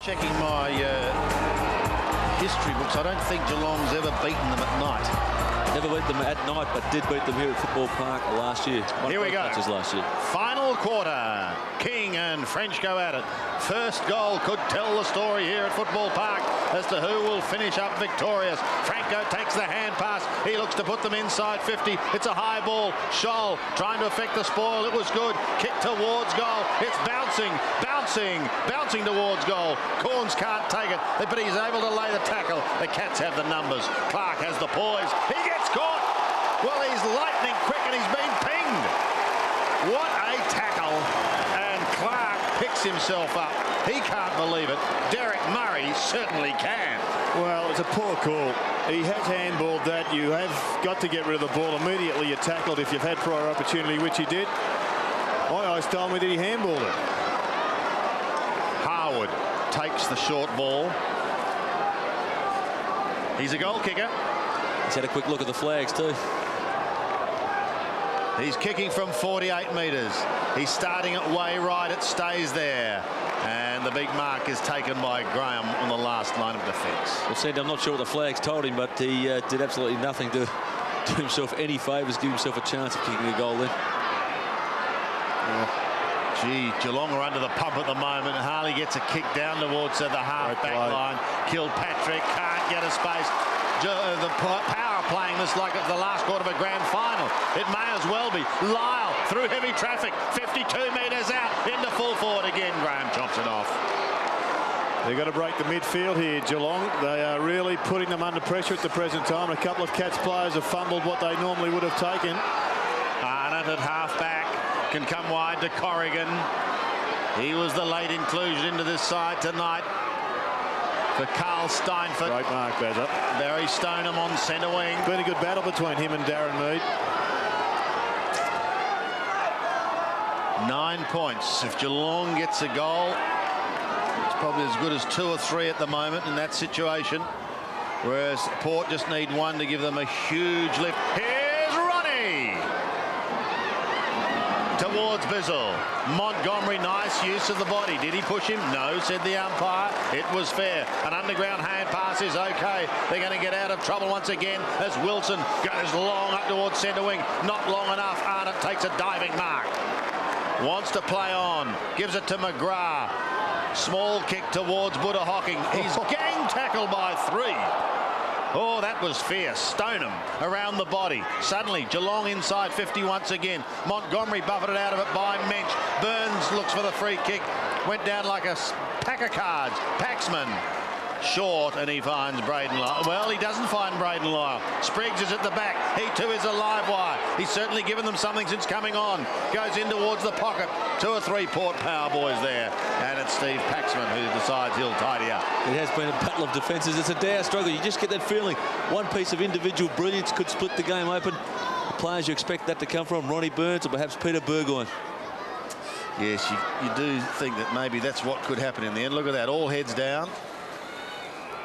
checking my history books. I don't think Geelong's ever beaten them at night. Never beat them at night, but did beat them here at Football Park last year. Here we go. Last year. Final quarter. King and French go at it. First goal could tell the story here at Football Park as to who will finish up victorious. Franco takes the hand pass. He looks to put them inside 50. It's a high ball. Scholl trying to affect the spoil. It was good. Kick towards goal. It's bouncing towards goal. Corns can't take it, but he's able to lay the tackle. The Cats have the numbers. Clark has the poise. He gets caught. Well, he's lightning quick and he's been pinged. What a tackle. And Clark picks himself up. He can't believe it. Derek Murray certainly can. Well, it's a poor call. He has handballed that. You have got to get rid of the ball immediately. You're tackled if you've had prior opportunity, which he did. My eyes told me that he handballed it. Harwood takes the short ball. He's a goal kicker. He's had a quick look at the flags too. He's kicking from 48 metres. He's starting it way right. It stays there. And the big mark is taken by Graham on the last line of defence. Well, Sandy, I'm not sure what the flags told him, but he did absolutely nothing to do himself any favours, give himself a chance of kicking a goal then. Gee, Geelong are under the pump at the moment. Harley gets a kick down towards the half-back line. Kilpatrick can't get a space. The power playing this like the last quarter of a grand final. It may as well be. Lyle through heavy traffic, 52 metres out, into full forward again. Graham chops it off. They've got to break the midfield here, Geelong. They are really putting them under pressure at the present time. A couple of Cats players have fumbled what they normally would have taken. Arnott at half-back can come wide to Corrigan. He was the late inclusion into this side tonight. For Carl Steinford. Great mark, Bazza. Barry Stoneham on centre wing. Been a good battle between him and Darren Mead. 9 points. If Geelong gets a goal, it's probably as good as 2 or 3 at the moment in that situation. Whereas Port just need one to give them a huge lift. Here's Ronnie! Towards Bizzle. Montgomery, nice use of the body. Did he push him? No, said the umpire. It was fair. An underground hand pass is okay. They're going to get out of trouble once again as Wilson goes long up towards centre wing. Not long enough. Arnott takes a diving mark. Wants to play on. Gives it to McGrath. Small kick towards Buddha Hocking. He's gang tackled by 3. Oh, that was fierce. Stoneham around the body. Suddenly, Geelong inside 50 once again. Montgomery buffeted out of it by Mensch. Burns looks for the free kick. Went down like a pack of cards. Paxman short, and he finds Braden Lyle. Well, he doesn't find Braden Lyle. Spriggs is at the back. He too is a live wire. He's certainly given them something since coming on. Goes in towards the pocket. 2 or 3 Port power boys there. And it's Steve Paxman who decides he'll tidy up. It has been a battle of defences. It's a dire struggle. You just get that feeling. One piece of individual brilliance could split the game open. The players you expect that to come from, Ronnie Burns or perhaps Peter Burgoyne. Yes, you do think that maybe that's what could happen in the end. Look at that, all heads down.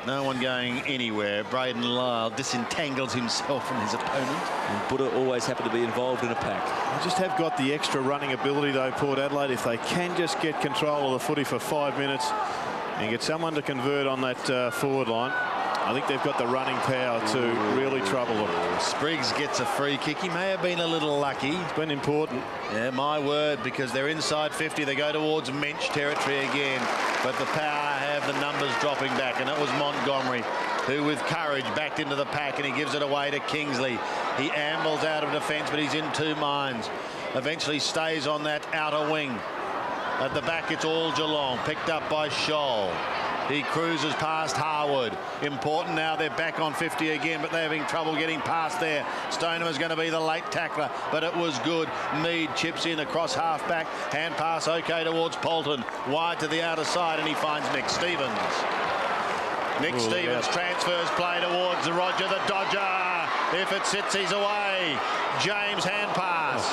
No one going anywhere. Braden Lyle disentangles himself from his opponent. And Buddha always happy to be involved in a pack. They just have got the extra running ability, though, Port Adelaide. If they can just get control of the footy for 5 minutes and get someone to convert on that forward line, I think they've got the running power to really trouble them. Spriggs gets a free kick. He may have been a little lucky. It's been important. Yeah, my word, because they're inside 50. They go towards Mensch territory again. But the power have the numbers dropping back. And it was Montgomery who, with courage, backed into the pack, and he gives it away to Kingsley. He ambles out of defence, but he's in 2 minds. Eventually stays on that outer wing. At the back, it's all Geelong, picked up by Scholl. He cruises past Harwood. Important now, they're back on 50 again, but they're having trouble getting past there. Stoneham is going to be the late tackler, but it was good. Mead chips in across half-back. Hand pass okay towards Polton. Wide to the outer side, and he finds Nick Stevens. Nick Stevens transfers play towards Roger the Dodger. If it sits, he's away. James hand pass.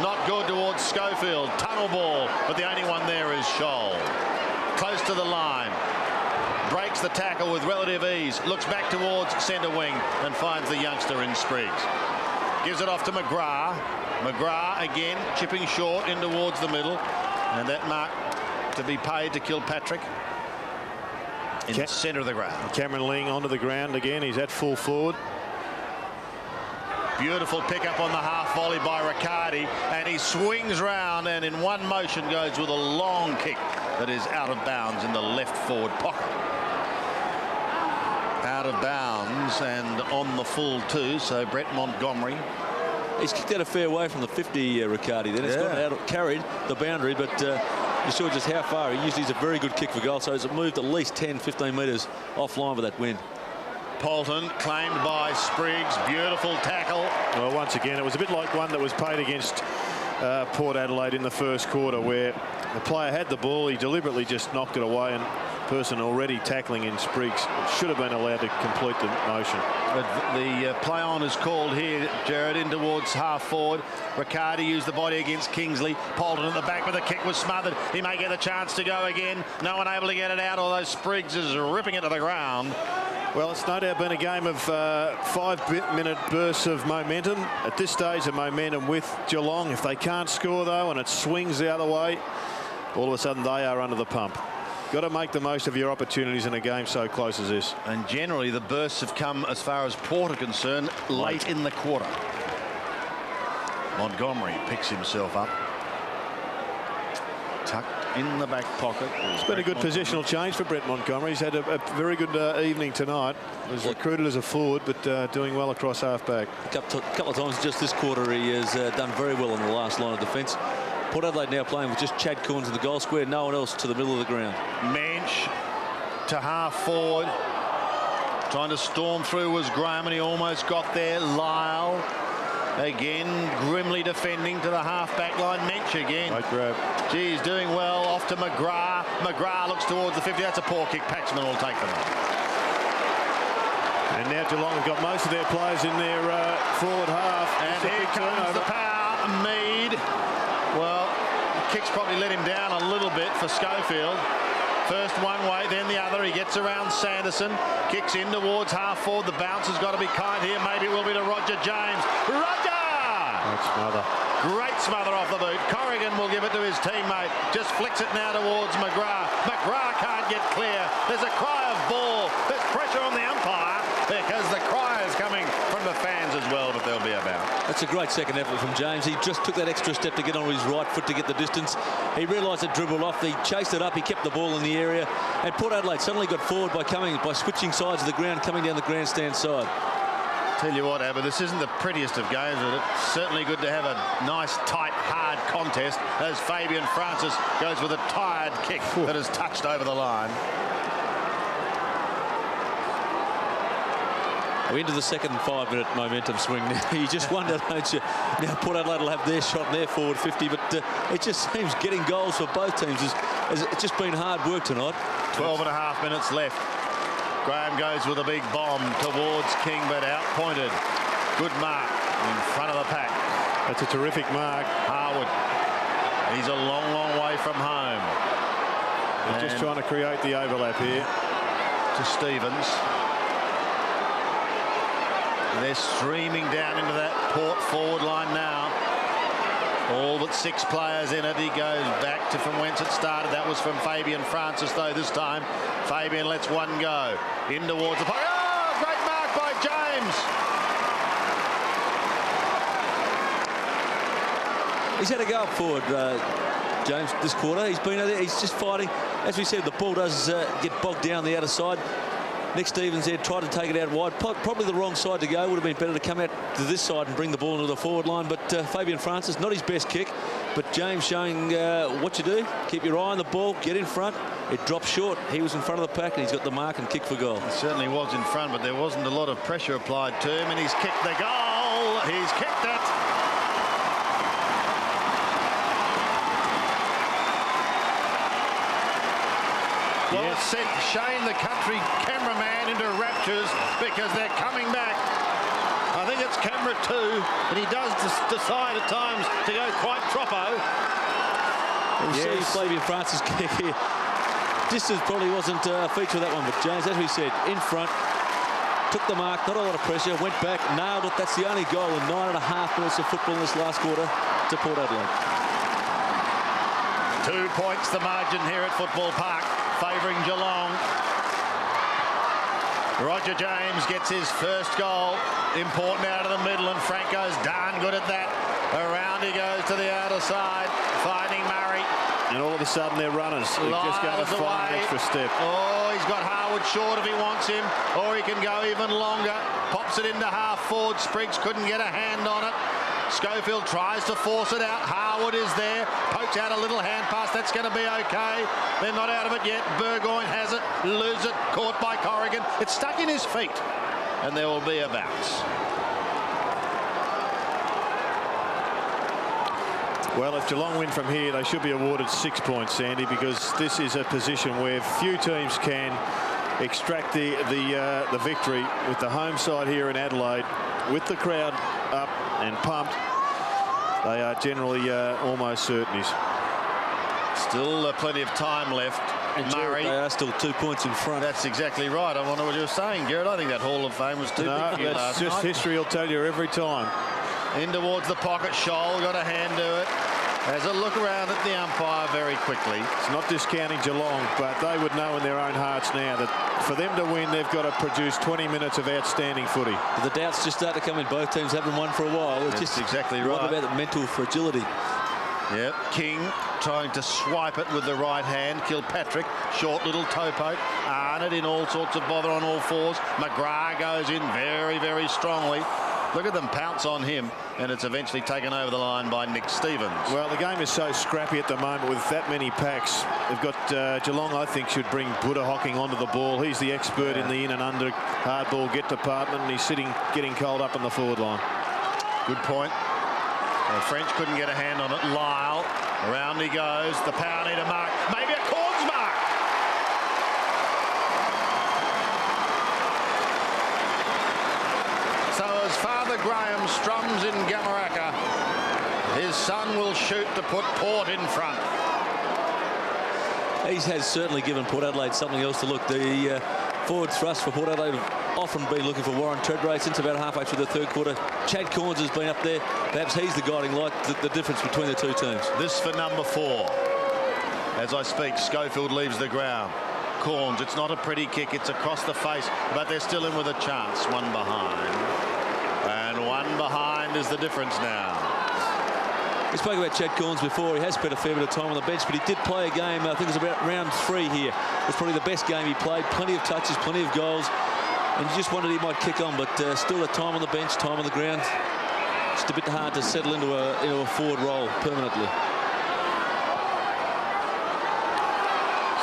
Not good towards Schofield. Tunnel ball, but the only one there is Scholl. Close to the line. Breaks the tackle with relative ease. Looks back towards centre wing and finds the youngster in Spriggs. Gives it off to McGrath. McGrath again chipping short in towards the middle. And that mark to be paid to Kilpatrick. in the centre of the ground. Cameron Ling onto the ground again. He's at full forward. Beautiful pickup on the half volley by Riccardi, and he swings round and in one motion goes with a long kick that is out of bounds in the left forward pocket. Out of bounds and on the full too, so Brett Montgomery. He's kicked out a fair way from the 50, Riccardi. Then it's gone out, carried the boundary, but you saw just how far. He usually is a very good kick for goal, so it's moved at least 10-15 metres offline with that wind. Polton claimed by Spriggs. Beautiful tackle. Well, once again, it was a bit like one that was played against Port Adelaide in the first quarter, where the player had the ball. He deliberately just knocked it away, and person already tackling in Spriggs should have been allowed to complete the motion. But the play on is called here, Jared, in towards half forward. Riccardi used the body against Kingsley. Polton at the back, but the kick was smothered. He may get a chance to go again. No one able to get it out, although Spriggs is ripping it to the ground. Well, it's no doubt been a game of 5-minute bursts of momentum. At this stage, the momentum with Geelong. If they can't score, though, and it swings the other way, all of a sudden they are under the pump. Got to make the most of your opportunities in a game so close as this. And generally, the bursts have come, as far as Port are concerned, late in the quarter. Montgomery picks himself up. Tucked in the back pocket. It's been a good positional change for Brett Montgomery. He's had a very good evening tonight. He was recruited as a forward, but doing well across half-back. A couple of times just this quarter he has done very well on the last line of defence. Port Adelaide now playing with just Chad Corns in the goal square, no one else to the middle of the ground. Mensch to half forward. Trying to storm through was Graham, and he almost got there. Lyle again grimly defending to the half-back line. Mensch again. Great grab. Geez, doing well. Off to McGrath. McGrath looks towards the 50. That's a poor kick. Paxman will take them on. And now Geelong have got most of their players in their forward half. And here comes the power. Mead. Well, the kick's probably let him down a little bit for Schofield. First one way, then the other. He gets around Sanderson. Kicks in towards half forward. The bounce has got to be kind here. Maybe it will be to Roger James. Roger! Great smother. Great smother off the boot. Corrigan will give it to his teammate. Just flicks it now towards McGrath. McGrath can't get clear. There's a cry of ball. There's pressure on the umpire because the cry is coming from the fans as well, but there'll be a bounce. That's a great second effort from James. He just took that extra step to get on his right foot to get the distance. He realised it dribbled off. He chased it up. He kept the ball in the area. And Port Adelaide suddenly got forward by switching sides of the ground, coming down the grandstand side. Tell you what, Abba, this isn't the prettiest of games, but it's certainly good to have a nice, tight, hard contest as Fabian Francis goes with a tired kick that has touched over the line. We're into the second 5-minute momentum swing now. You just wonder, don't you? Now Port Adelaide will have their shot and their forward 50, but it just seems getting goals for both teams it's just been hard work tonight. 12.5 minutes left. Graham goes with a big bomb towards King, but out-pointed. Good mark in front of the pack. That's a terrific mark. Harwood. He's a long, long way from home. He's just trying to create the overlap here. To Stevens. They're streaming down into that Port forward line now. All but 6 players in it. He goes back to from whence it started. That was from Fabian Francis, though, this time. Fabian lets one go. In towards the pocket. Oh, great mark by James. He's had a go up forward, James, this quarter. He's been out there. He's just fighting. As we said, the ball does get bogged down the outer side. Nick Stevens there tried to take it out wide. Probably the wrong side to go. Would have been better to come out to this side and bring the ball into the forward line. But Fabian Francis, not his best kick. But James showing what you do. Keep your eye on the ball. Get in front. It dropped short. He was in front of the pack and he's got the mark and kick for goal. He certainly was in front, but there wasn't a lot of pressure applied to him. And he's kicked the goal. He's kicked it. Well, it sent Shane, the country cameraman, into raptures because they're coming back. I think it's camera 2, and he does decide at times to go quite troppo. We'll see Fabian Francis kick here. Distance probably wasn't a feature of that one, but James, as we said, in front, took the mark, not a lot of pressure, went back, nailed it. That's the only goal in 9.5 minutes of football in this last quarter to Port Adelaide. 2 points the margin here at Football Park, favouring Geelong. Roger James gets his first goal. Important out of the middle, and Franco's darn good at that. Around he goes to the outer side, finding Murray. And all of a sudden they're runners. They're just going to find an extra step. Oh, he's got Harwood short if he wants him, or he can go even longer. Pops it into half forward. Spriggs couldn't get a hand on it. Schofield tries to force it out. Harwood is there. Pokes out a little hand pass. That's going to be okay. They're not out of it yet. Burgoyne has it. Loses it. Caught by Corrigan. It's stuck in his feet. And there will be a bounce. Well, if Geelong win from here, they should be awarded 6 points, Sandy, because this is a position where few teams can extract the victory. With the home side here in Adelaide, with the crowd up and pumped, they are generally almost certainties. Still plenty of time left. And Murray, they are still 2 points in front. That's exactly right. I wonder what you were saying, Gerard. I think that Hall of Fame was too big for you last that's just night. history will tell you every time. In towards the pocket. Scholl got a hand to it. Has a look around at the umpire very quickly. It's not discounting Geelong, but they would know in their own hearts now that for them to win, they've got to produce 20 minutes of outstanding footy. But the doubts just start to come in. Both teams haven't won for a while. It's That's just exactly right right. about the mental fragility. Yep. King trying to swipe it with the right hand. Kilpatrick, short little toe poke. Arnott in all sorts of bother on all fours. McGrath goes in very, very strongly. Look at them pounce on him, and it's eventually taken over the line by Nick Stevens. Well, the game is so scrappy at the moment with that many packs. They've got Geelong, I think, should bring Buddha Hocking onto the ball. He's the expert in the in and under hard ball get department, and he's sitting, getting cold up on the forward line. Good point. Well, French couldn't get a hand on it. Lyle, around he goes. The power need a mark. Maybe a Corns mark. So as Father Graham strums in Gamaraka, his son will shoot to put Port in front. He has certainly given Port Adelaide something else to look. The forward thrust for Port Adelaide have often been looking for Warren Treadray since about halfway through the third quarter. Chad Corns has been up there. Perhaps he's the guiding light, the difference between the two teams. This for number 4. As I speak, Schofield leaves the ground. Corns, it's not a pretty kick, it's across the face, but they're still in with a chance. One behind. And one behind is the difference now. We spoke about Chad Corns before. He has spent a fair bit of time on the bench, but he did play a game, I think it was about round 3 here. It was probably the best game he played. Plenty of touches, plenty of goals. And you just wondered he might kick on, but still the time on the bench, time on the ground. Just a bit hard to settle into a forward role permanently.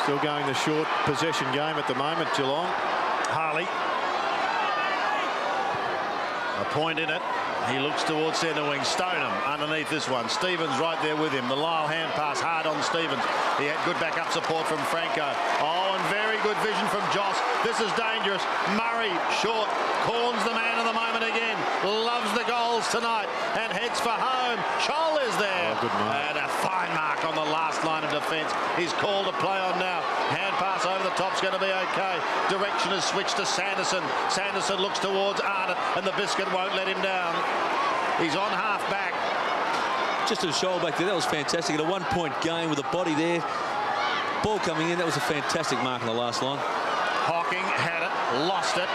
Still going the short possession game at the moment, Geelong. Harley. A point in it. He looks towards centre wing. Stoneham underneath this one. Stevens right there with him. The Lyle hand pass hard on Stevens. He had good backup support from Franco. Oh, and very good vision from Joss. This is dangerous. Murray short. Corns the man of the moment again. Loves the goals tonight and heads for home. Scholl is there. Oh, good mark. And a fine mark on the last line of defence. He's called to play on now. Hand pass over the top's going to be okay. Direction is switched to Sanderson. Sanderson looks towards Arnott, and the biscuit won't let him down. He's on half back. Just a shoal back there. That was fantastic. At a 1 point game with a body there. Ball coming in. That was a fantastic mark on the last line. Hocking had it, lost it.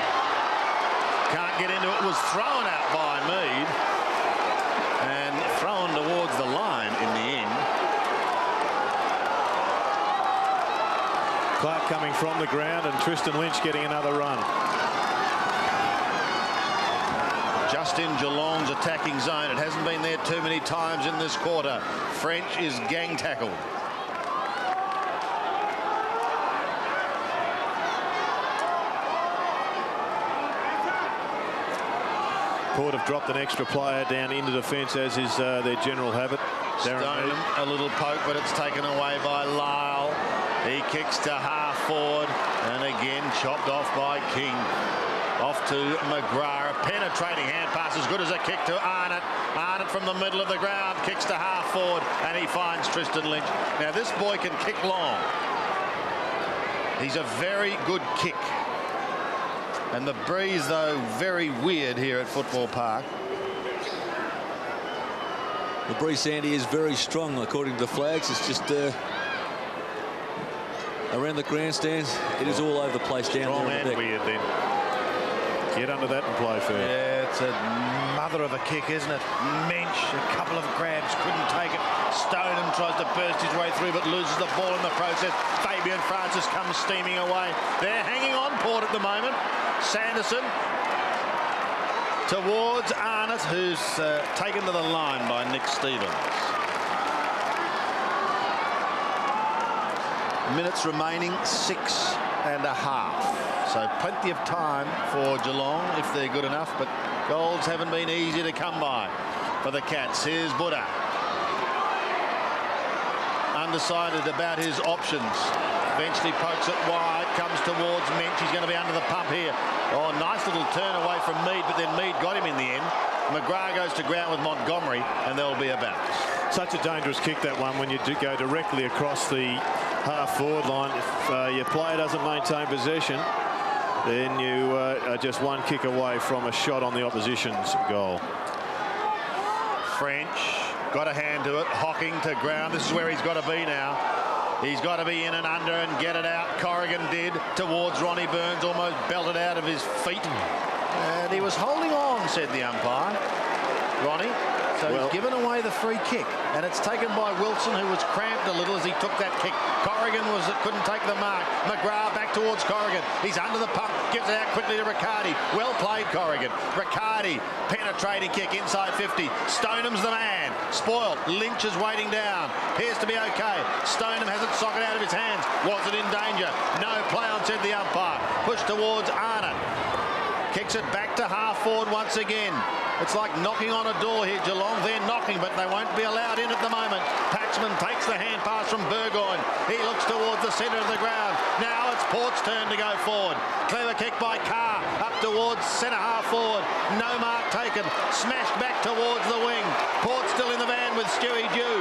Can't get into it. Was thrown out by Mead. And thrown towards the line in the end. Clark coming from the ground and Tristan Lynch getting another run. Just in Geelong's attacking zone. It hasn't been there too many times in this quarter. French is gang tackled. Port have dropped an extra player down into defence, as is their general habit. Stoneham, a little poke, but it's taken away by Lyle. He kicks to half forward, and again chopped off by King. Off to McGrath. A penetrating hand pass as good as a kick to Arnott. Arnott from the middle of the ground kicks to half forward, and he finds Tristan Lynch. Now this boy can kick long. He's a very good kick. And the breeze, though, very weird here at Football Park. The breeze, Sandy, is very strong according to the flags. It's just around the grandstands. It is all over the place down Strong there on the and deck. weird then. Get under that and play fair. Yeah, it's a mother of a kick, isn't it? Mensch, a couple of grabs, couldn't take it. Stoneham tries to burst his way through, but loses the ball in the process. Fabian Francis comes steaming away. They're hanging on Port at the moment. Sanderson towards Arnott, who's taken to the line by Nick Stevens. Minutes remaining, 6.5. So plenty of time for Geelong if they're good enough, but goals haven't been easy to come by for the Cats. Here's Buddha. Undecided about his options. Eventually pokes it wide, comes towards Mensch. He's going to be under the pump here. Oh, nice little turn away from Mead, but then Mead got him in the end. McGrath goes to ground with Montgomery, and there'll be a bounce. Such a dangerous kick, that one, when you do go directly across the half-forward line. If your player doesn't maintain possession, then you are just one kick away from a shot on the opposition's goal. French got a hand to it. Hocking to ground. This is where he's got to be now. He's got to be in and under and get it out. Corrigan did towards Ronnie Burns, almost belted out of his feet. And he was holding on, said the umpire. Ronnie. So he's given away the free kick, and it's taken by Wilson, who was cramped a little as he took that kick. Corrigan couldn't take the mark. McGrath back towards Corrigan. He's under the pump, gives it out quickly to Riccardi. Well played, Corrigan. Riccardi, penetrating kick inside 50. Stoneham's the man. Spoiled. Lynch is waiting down. Appears to be okay. Stoneham has it socket out of his hands. Was it in danger? No play on, said the umpire. Push towards Arnott. Kicks it back to half forward once again. It's like knocking on a door here, Geelong. They're knocking, but they won't be allowed in at the moment. Paxman takes the hand pass from Burgoyne. He looks towards the centre of the ground. Now it's Port's turn to go forward. Clever kick by Carr up towards centre half forward. No mark taken. Smashed back towards the wing. Port still in the van with Stewie Dew.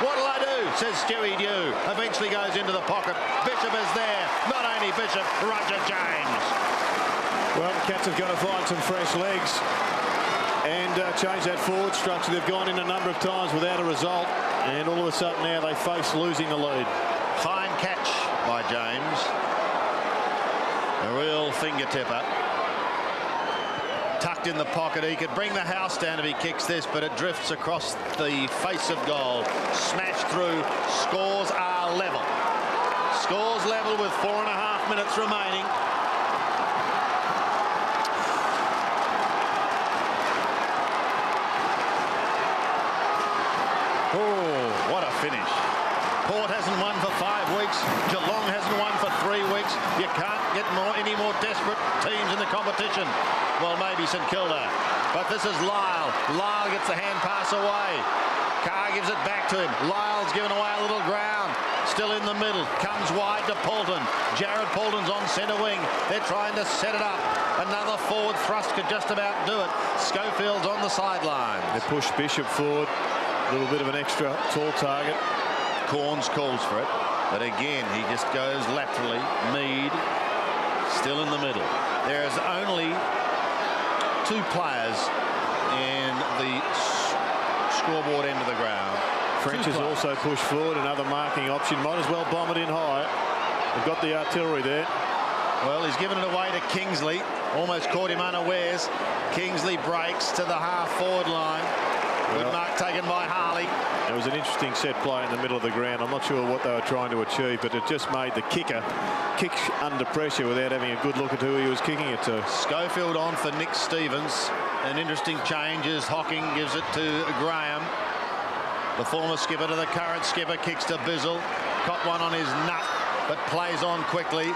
What'll I do? Says Stewie Dew. Eventually goes into the pocket. Bishop is there. Not only Bishop, Roger James. Well, the Cats have got to find some fresh legs and change that forward structure. They've gone in a number of times without a result, and all of a sudden now they face losing the lead. Fine catch by James. A real finger-tipper. Tucked in the pocket. He could bring the house down if he kicks this, but it drifts across the face of goal. Smashed through. Scores are level. Scores level with 4.5 minutes remaining. Oh, what a finish. Port hasn't won for 5 weeks. Geelong hasn't won for 3 weeks. You can't get any more desperate teams in the competition. Well, maybe St Kilda. But this is Lyle. Lyle gets the hand pass away. Carr gives it back to him. Lyle's given away a little ground. Still in the middle. Comes wide to Poulton. Jared Poulton's on centre wing. They're trying to set it up. Another forward thrust could just about do it. Schofield's on the sideline. They push Bishop forward. A little bit of an extra tall target. Corns calls for it, but again he just goes laterally. Mead still in the middle. There is only 2 players in the scoreboard end of the ground. French has also pushed forward, another marking option. Might as well bomb it in high. They've got the artillery there. Well, he's given it away to Kingsley. Almost caught him unawares. Kingsley breaks to the half forward line. Good mark taken by Harley. It was an interesting set play in the middle of the ground. I'm not sure what they were trying to achieve, but it just made the kicker kick under pressure without having a good look at who he was kicking it to. Schofield on for Nick Stevens. An interesting change as Hocking gives it to Graham. The former skipper to the current skipper, kicks to Bizzle. Caught one on his nut, but plays on quickly.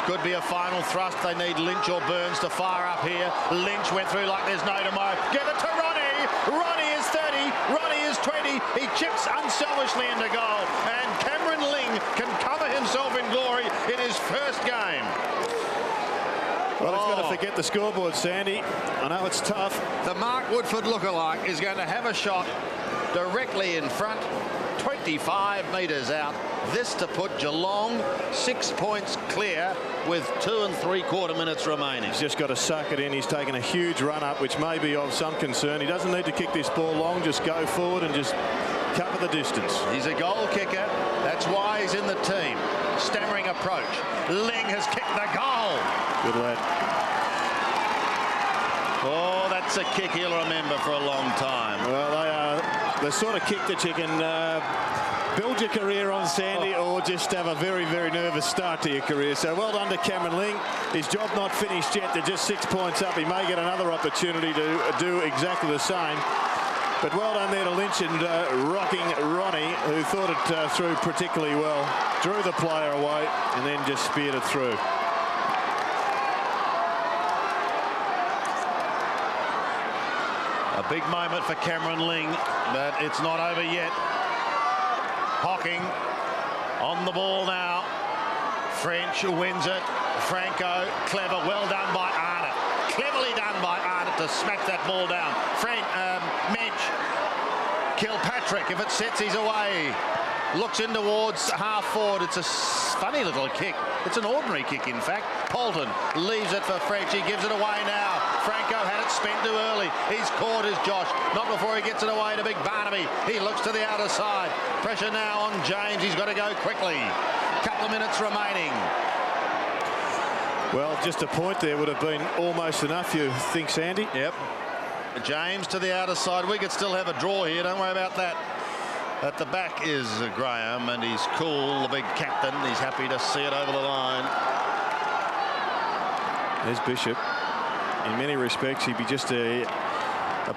Could be a final thrust. They need Lynch or Burns to fire up here. Lynch went through like there's no tomorrow. Give it to Ronnie. Ronnie is 30. Ronnie is 20. He chips unselfishly into goal. And Cameron Ling can cover himself in glory in his first game. Well, he's going to forget the scoreboard, Sandy. I know it's tough. The Mark Woodford lookalike is going to have a shot directly in front, 25 metres out. This to put Geelong 6 points clear with 2 3/4 minutes remaining. He's just got to suck it in. He's taken a huge run up, which may be of some concern. He doesn't need to kick this ball long. Just go forward and just cover the distance. He's a goal kicker. That's why he's in the team. Stammering approach. Ling has kicked the goal. Good lad. Oh, that's a kick he'll remember for a long time. Well, they sort of kick that you can build your career on, Sandy, or just have a very, very nervous start to your career. So well done to Cameron Ling. His job not finished yet. They're just 6 points up. He may get another opportunity to do exactly the same. But well done there to Lynch and rocking Ronnie, who thought it through particularly well. Drew the player away and then just speared it through. A big moment for Cameron Ling, but it's not over yet. Hocking on the ball now. French wins it. Franco, clever, well done by Arnott. Cleverly done by Arnott to smack that ball down. Mensch, Kilpatrick, if it sets, he's away. Looks in towards half forward. It's a funny little kick. It's an ordinary kick, in fact. Polton leaves it for French. He gives it away now. Franco had it spent too early. He's caught his Josh. Not before he gets it away to Big Barnaby. He looks to the outer side. Pressure now on James. He's got to go quickly. Couple of minutes remaining. Well, just a point there would have been almost enough, you think, Sandy? Yep. James to the outer side. We could still have a draw here. Don't worry about that. At the back is Graham, and he's cool, the big captain. He's happy to see it over the line. There's Bishop. In many respects, he'd be just a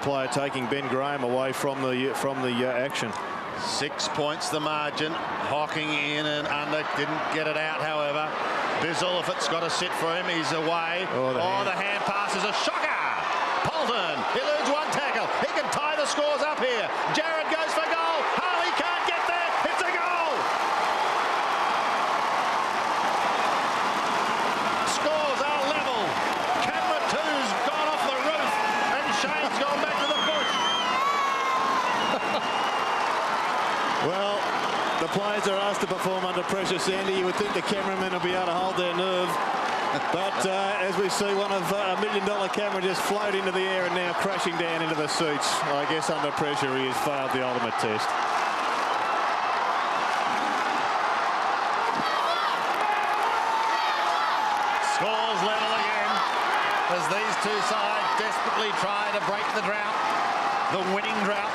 player taking Ben Graham away from the action. 6 points the margin. Hocking in and under. Didn't get it out, however. Bizzle, if it's got to sit for him, he's away. The hand pass is a shocker. Polton eludes one tackle. He can tie the scores up here. Jared goes for goal. Harley can't get there. It's a goal. Scores are level. Camera 2's gone off the roof and Shane's gone back to the bush. Well, the players are asked to perform under pressure, Sandy. You would think the cameramen will be able to hold their nerve. But as we see, one of $1 million camera just float into the air and now crashing down into the seats. I guess under pressure he has failed the ultimate test. Scores level again as these two sides desperately try to break the drought, the winning drought.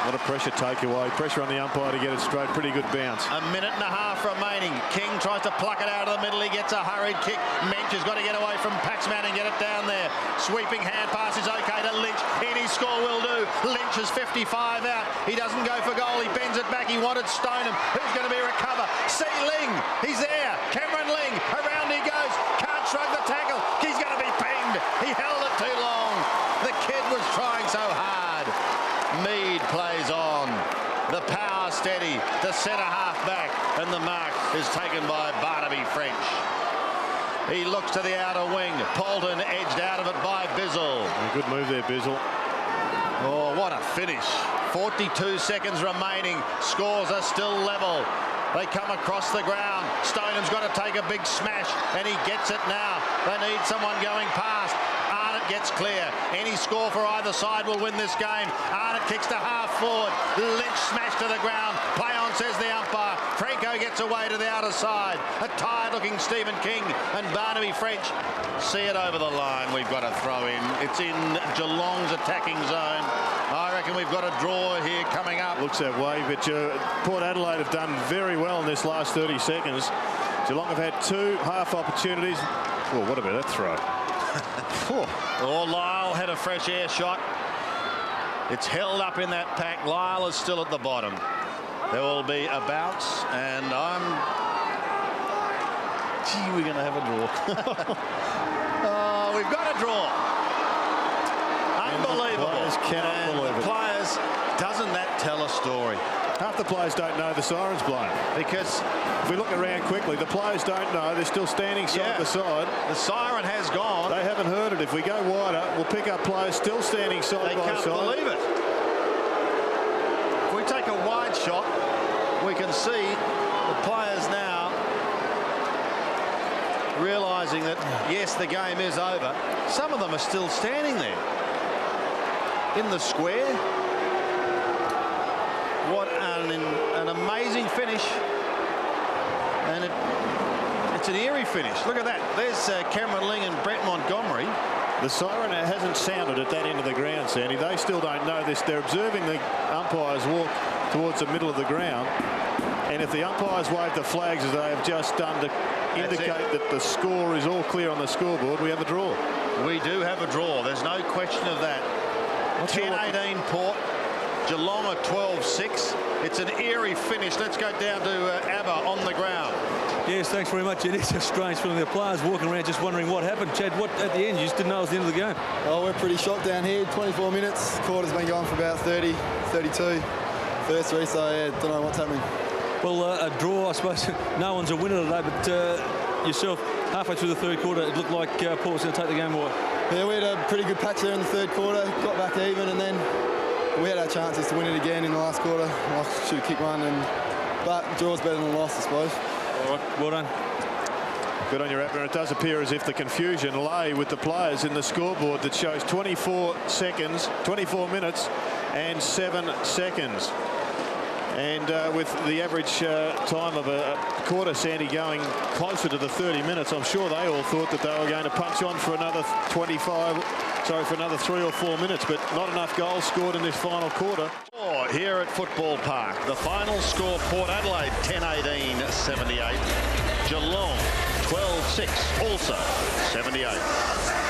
What a pressure takeaway. Pressure on the umpire to get it straight. Pretty good bounce. A minute and a half remaining. King tries to pluck it out of the middle. He gets a hurried kick. Mensch has got to get away from Paxman and get it down there. Sweeping hand pass is okay to Lynch. Any score will do. Lynch is 55 out. He doesn't go for goal. He bends it back. He wanted Stoneham. Who's going to be recover? See Ling. He's there. Cameron Ling. Around he goes. Can't shrug the tackle. He's going to be pinged. He held it too long. The kid was trying so hard. Mead plays on. The power steady. The centre half back. And the mark is taken by Barnaby French. He looks to the outer wing. Polton edged out of it by Bizzle. Good move there, Bizzle. Oh, what a finish. 42 seconds remaining. Scores are still level. They come across the ground. Stoneham's got to take a big smash, and he gets it now. They need someone going past. Arnott gets clear. Any score for either side will win this game. Arnott kicks to half forward. Lynch smashed to the ground. Play on, says the umpire. Franco gets away to the outer side. A tired-looking Stephen King and Barnaby French see it over the line. We've got to throw in. It's in Geelong's attacking zone. I reckon we've got a draw here coming up. Looks that way, but Port Adelaide have done very well in this last 30 seconds. Geelong have had 2 half opportunities. Well, what about that throw? Lyle had a fresh air shot. It's held up in that pack. Lyle is still at the bottom. There will be a bounce, and we're going to have a draw. Oh, we've got a draw. Unbelievable. The players cannot believe it. Players, doesn't that tell a story? Half the players don't know the siren's blowing. Because if we look around quickly, the players don't know. They're still standing side by side. The siren has gone. They haven't heard it. If we go wider, we'll pick up players still standing side by side. They can't believe it. If we take a wide shot, we can see the players now realising that, yes, the game is over. Some of them are still standing there in the square. What an amazing finish. And it's an eerie finish. Look at that. There's Cameron Ling and Brett Montgomery. The siren hasn't sounded at that end of the ground, Sandy. They still don't know this. They're observing the umpires walk towards the middle of the ground. And if the umpires wave the flags as they have just done to indicate that the score is all clear on the scoreboard, we have a draw. We do have a draw. There's no question of that. 10-18 Port. Geelong at 12-6. It's an eerie finish. Let's go down to ABBA on the ground. Yes, thanks very much. It is a strange feeling. The players walking around just wondering what happened. Chad, what at the end? You just didn't know it was the end of the game. Oh, we're pretty shocked down here. 24 minutes. Quarter's been going for about 30, 32. First three, so yeah, don't know what's happening. Well, a draw, I suppose. No one's a winner today, but yourself, halfway through the third quarter, it looked like Port was going to take the game away. Yeah, we had a pretty good patch there in the third quarter. Got back even, and then we had our chances to win it again in the last quarter. I should have kicked one, but draw's better than a loss, I suppose. All right, well done. Good on your Abner. It does appear as if the confusion lay with the players in the scoreboard that shows 24 minutes and 7 seconds. And with the average time of a quarter, Sandy, going closer to the 30 minutes, I'm sure they all thought that they were going to punch on for another for another 3 or 4 minutes, but not enough goals scored in this final quarter. Here at Football Park, the final score: Port Adelaide 10-18, 78. Geelong 12-6, also 78.